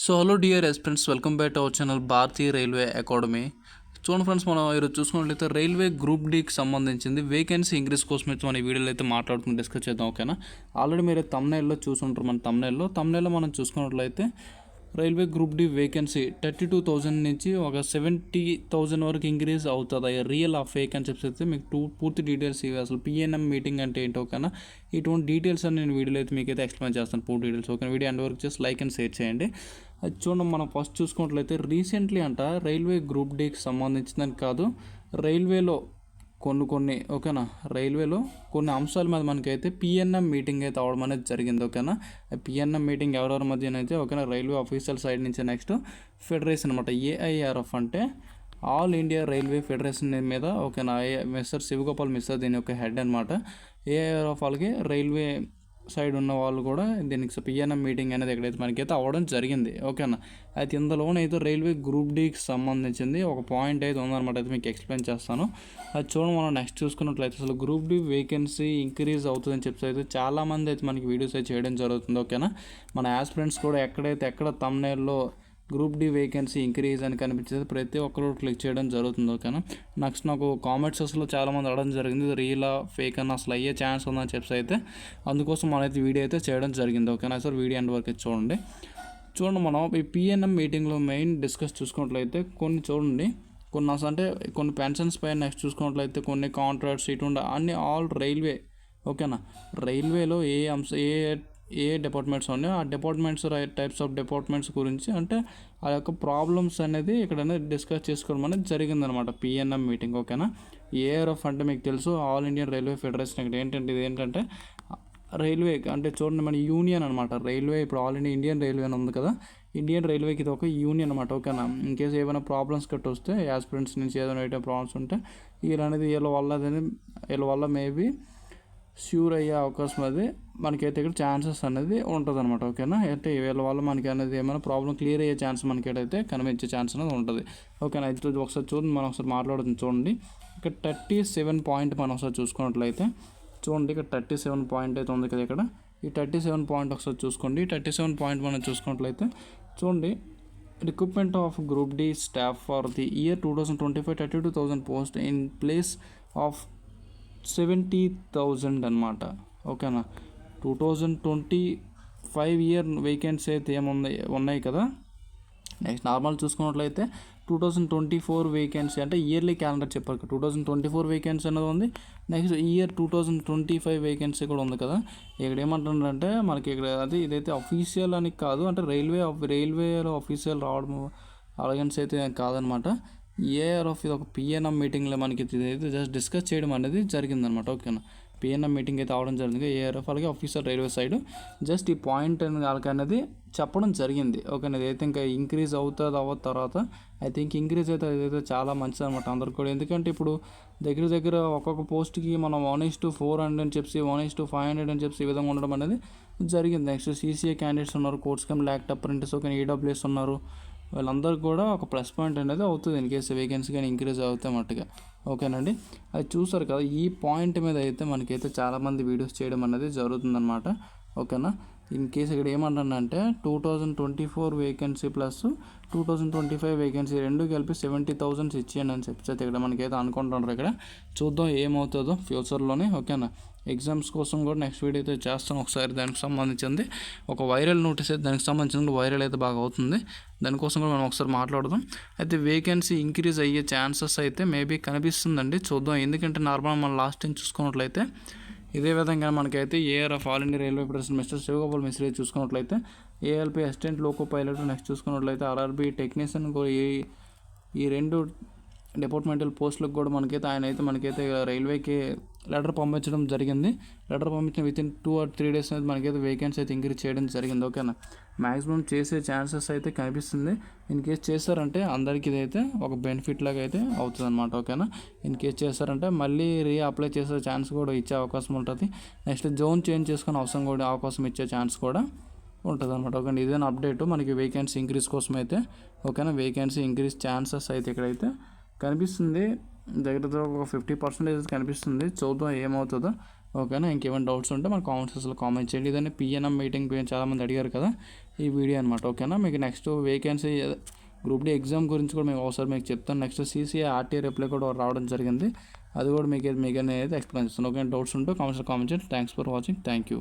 So hello dear aspirants, welcome back to our channel Bharatiya railway academy. చూడండి friends, మనం ఈరోజు చూసుకున్నట్లయితే railway group డీకి సంబంధించింది వేకెన్సీ ఇంక్రీస్ కోసం అయితే మన ఈ వీడియోలో అయితే మాట్లాడుకుని డిస్కస్ చేద్దాం. ఓకేనా, ఆల్రెడీ మీరు తమ్నైల్లో చూసుంటారు. మన తమ్నైల్లో మనం చూసుకున్నట్లయితే రైల్వే గ్రూప్ డి వేకెన్సీ 32,000 నుంచి ఒక 70,000 వరకు ఇంక్రీజ్ అవుతుంది. రియల్ ఆ ఫేక్ అని చెప్పేసి మీకు పూర్తి డీటెయిల్స్ ఇవి. అసలు పిఎన్ఎం మీటింగ్ అంటే ఏంటో ఓకేనా, ఇటువంటి డీటెయిల్స్ అని నేను వీడియోలో అయితే మీకు అయితే ఎక్స్ప్లెయిన్ చేస్తాను. పూర్తి డీటెయిల్స్ ఓకే. వీడియో ఎండ్ వరకు చేసి లైక్ అండ్ షేర్ చేయండి. అది చూడండి, మనం ఫస్ట్ చూసుకున్నట్లయితే రీసెంట్లీ రైల్వే గ్రూప్ డీకి సంబంధించిందని కాదు, రైల్వేలో కొన్ని ఓకేనా, రైల్వేలో కొన్ని అంశాల మీద మనకైతే పిఎన్ఎం మీటింగ్ అయితే అవడం అనేది జరిగింది. ఓకేనా, పిఎన్ఎం మీటింగ్ ఎవరెవరి మధ్యనైతే ఓకేనా, రైల్వే ఆఫీసర్ సైడ్ నుంచి నెక్స్ట్ ఫెడరేషన్ అనమాట, ఏఐఆర్ఎఫ్ అంటే ఆల్ ఇండియా రైల్వే ఫెడరేషన్ మీద ఓకేనా, మిస్టర్ శివగోపాల్ మిశ్రా దీని యొక్క హెడ్ అనమాట. ఏఐఆర్ఎఫ్ వాళ్ళకి రైల్వే సైడ్ ఉన్న వాళ్ళు కూడా దీనికి పిఎన్ఎం మీటింగ్ అనేది ఎక్కడైతే మనకైతే అవ్వడం జరిగింది. ఓకేనా, అయితే ఇందులోనైతే రైల్వే గ్రూప్ డీకి సంబంధించింది ఒక పాయింట్ అయితే ఉందన్నమాట, అయితే మీకు ఎక్స్ప్లెయిన్ చేస్తాను. అది చూడండి, మనం నెక్స్ట్ చూసుకున్నట్లయితే అసలు గ్రూప్ డి వేకెన్సీ ఇంక్రీజ్ అవుతుందని చెప్పి అయితే చాలామంది అయితే మనకి వీడియోస్ అయితే చేయడం జరుగుతుంది. ఓకేనా, మన యాస్పిరెంట్స్ కూడా ఎక్కడ తమ్నైల్లో గ్రూప్ డి వేకెన్సీ ఇంక్రీజ్ అని కనిపించేది ప్రతి ఒక్కరు క్లిక్ చేయడం జరుగుతుంది. ఓకేనా, నెక్స్ట్ నాకు కామెంట్స్ అసలు చాలామంది అడగడం జరిగింది, రియలా ఫేక్ అని అసలు అయ్యే ఛాన్స్ ఉందని చెప్పి అయితే అందుకోసం మనమైతే వీడియో అయితే చేయడం జరిగింది. ఓకేనా సార్, వీడియో ఎండ్ వరకు చూడండి. మనం ఈ పిఎన్ఎం మీటింగ్లో మెయిన్ డిస్కస్ చూసుకున్నట్లయితే కొన్ని అసలు అంటే కొన్ని పెన్షన్స్ పైన నెక్స్ట్ చూసుకున్నట్లయితే కొన్ని కాంట్రాక్ట్స్ ఇటువంటి అన్ని ఆల్ రైల్వే ఓకేనా, రైల్వేలో ఏ డిపార్ట్మెంట్స్ ఉన్నాయో ఆ డిపార్ట్మెంట్స్ టైప్స్ ఆఫ్ డిపార్ట్మెంట్స్ గురించి అంటే ఆ యొక్క ప్రాబ్లమ్స్ అనేది ఇక్కడ డిస్కస్ చేసుకోవడం అనేది జరిగిందనమాట పిఎన్ఎం మీటింగ్. ఓకేనా, ఏఆర్ఎఫ్ అంటే మీకు తెలుసు ఆల్ ఇండియన్ రైల్వే ఫెడరేషన్. ఇక్కడ ఏంటంటే రైల్వే అంటే చూడండి, మన యూనియన్ అనమాట. రైల్వే ఇప్పుడు ఆల్ ఇండియన్ రైల్వే అని ఉంది కదా, ఇండియన్ రైల్వేకి ఇది ఒక యూనియన్ అనమాట. ఓకేనా, ఇన్ కేసు ఏమైనా ప్రాబ్లమ్స్ కట్టి వస్తే యాస్పిరెంట్స్ నుంచి ఏదైనా ప్రాబ్లమ్స్ ఉంటే వీళ్ళ వల్ల మేబీ ష్యూర్ అయ్యే అవకాశం అది మనకైతే ఇక్కడ ఛాన్సెస్ అనేది ఉంటుంది అనమాట. ఓకేనా, అయితే వీళ్ళ వల్ల మనకి అనేది ఏమైనా ప్రాబ్లం క్లియర్ అయ్యే ఛాన్స్ మనకైతే కనిపించే ఛాన్స్ అనేది ఉంటుంది. ఓకేనా, అయితే ఒకసారి చూడండి, మనం ఒకసారి మాట్లాడుతుంది చూడండి. ఇక్కడ 37 పాయింట్ మనం ఒకసారి చూసుకున్నట్లయితే చూడండి, ఇక్కడ 37 పాయింట్ అయితే ఉంది కదా. ఇక్కడ ఈ 37 పాయింట్ ఒకసారి చూసుకోండి. 37 పాయింట్ మనం చూసుకున్నట్లయితే చూడండి, recruitment of group D staff for the year 2025 32,000 post in place of 70,000 అనమాట. ఓకేనా, 2025 ఇయర్ వేకెన్సీ అయితే ఉన్నాయి కదా. నెక్స్ట్ నార్మల్ చూసుకున్నట్లయితే 2024 వేకెన్సీ అంటే ఇయర్లీ క్యాలెండర్ చెప్పారు, 2024 వేకెన్సీ అనేది ఉంది. నెక్స్ట్ ఇయర్ 2025 వేకెన్సీ కూడా ఉంది కదా. ఇక్కడ ఏమంటుందంటే మనకి ఇక్కడ ఇదైతే అఫీషియల్ అని కాదు, అంటే రైల్వేలో అఫీషియల్ రావడం అలగన్స్ అయితే కాదనమాట. ఏఆర్ఎఫ్ ఇది ఒక పిఎన్ఎం మీటింగ్లో మనకి ఇదైతే జస్ట్ డిస్కస్ చేయడం అనేది జరిగిందనమాట. ఓకేనా, పిఎన్ఎం మీటింగ్ అయితే అవడం జరిగింది. ఏఆర్ఎఫ్ అలాగే ఆఫీసర్ రైల్వే సైడ్ జస్ట్ ఈ పాయింట్ వాళ్ళకి అనేది చెప్పడం జరిగింది. ఓకేనా, ఇదైతే ఇంకా ఇంక్రీజ్ అవుతుంది తర్వాత ఐ థింక్ ఇంక్రీజ్ అయితే ఇదైతే చాలా మంచిది అనమాట అందరికి కూడా. ఎందుకంటే ఇప్పుడు దగ్గర ఒక్కొక్క పోస్ట్కి మనం 1:400 అని చెప్పి 1:500 అని చెప్పి ఈ విధంగా ఉండడం అనేది జరిగింది. నెక్స్ట్ సిసిఏ క్యాండిడేట్స్ ఉన్నారు, course completed apprentice, okay, EWS ఉన్నారు. వీళ్ళందరికీ కూడా ఒక ప్లస్ పాయింట్ అనేది అవుతుంది ఇన్ కేసు వేకెన్సీ కానీ ఇంక్రీజ్ అవుతాయి మట్టుగా. ఓకేనండి, అది చూసారు కదా. ఈ పాయింట్ మీద అయితే మనకైతే చాలామంది వీడియోస్ చేయడం అనేది జరుగుతుందన్నమాట. ఓకేనా, ఇన్ కేసు ఇక్కడ ఏమంటానంటే 2024 వేకెన్సీ ప్లస్ 2025 వేకెన్సీ రెండు కలిపి 70,000 ఇచ్చేయండి అని చెప్పి ఇక్కడ మనకైతే అనుకుంటున్నారు. ఇక్కడ చూద్దాం ఏమవుతుందో ఫ్యూచర్లోనే. ఓకేనా, ఎగ్జామ్స్ కోసం కూడా నెక్స్ట్ వీడియో అయితే చేస్తాను ఒకసారి. దానికి సంబంధించింది ఒక వైరల్ నోటీస్ అయితే దానికి సంబంధించిన వైరల్ అయితే బాగా అవుతుంది, దానికోసం కూడా మనం ఒకసారి మాట్లాడదాం. అయితే వేకెన్సీ ఇంక్రీజ్ అయ్యే ఛాన్సెస్ అయితే మేబీ కనిపిస్తుందండి, చూద్దాం. ఎందుకంటే నార్మల్ మనం లాస్ట్ టైం చూసుకున్నట్లయితే ఇదే విధంగా మనకైతే ARF all India railway federation mister Shivgopal Mishra చూసుకున్నట్లయితే ALP assistant loco pilot, next చూసుకున్నట్లయితే ఆర్ఆర్బి టెక్నీషియన్ కూడా ఈ రెండు డిపార్ట్మెంటల్ పోస్టులకు కూడా మనకైతే రైల్వేకి లెటర్ పంపించడం జరిగింది. లెటర్ పంపించిన వితిన్ 2 or 3 days అనేది మనకైతే వేకెన్సీ అయితే ఇంక్రీజ్ చేయడం జరిగింది. ఓకేనా, మ్యాక్సిమం చేసే ఛాన్సెస్ అయితే కనిపిస్తుంది. ఇన్ కేస్ చేస్తారంటే అందరికీ ఇదైతే ఒక బెనిఫిట్ లాగా అయితే అవుతుంది అనమాట. ఓకేనా, ఇన్ కేస్ చేస్తారంటే మళ్ళీ అప్లై చేసే ఛాన్స్ కూడా ఇచ్చే అవకాశం ఉంటుంది. నెక్స్ట్ జోన్ చేంజ్ చేసుకునే అవకాశం ఇచ్చే ఛాన్స్ కూడా ఉంటుంది అనమాట. ఓకే, ఇదేనా అప్డేట్ మనకి వేకెన్సీ ఇంక్రీజ్ కోసం అయితే. ఓకేనా, వేకెన్సీ ఇంక్రీజ్ ఛాన్సెస్ అయితే ఇక్కడైతే కనిపిస్తుంది, దగ్గర ఒక 50% కనిపిస్తుంది. చూద్దాం ఏమవుతుందో. ఓకేనా, ఇంకేమైనా డౌట్స్ ఉంటే మన కామెంట్ సెక్షన్లో కామెంట్ చేయండి. ఇదని పిఎన్ఎం మీటింగ్ చాలామంది అడిగారు కదా, ఈ వీడియో అనమాట. ఓకేనా, మీకు next vacancy group D exam గురించి కూడా మీకు ఒకసారి మీకు చెప్తాను. నెక్స్ట్ సీసీఐ ఆర్టీఐ రిప్లై కూడా రావడం జరిగింది, అది కూడా మీకు అనేది ఎక్స్ప్లెయిన్ చేస్తాను. ఓకే, డౌట్స్ ఉంటే కామెంట్ చేయండి. Thanks for watching. Thank you.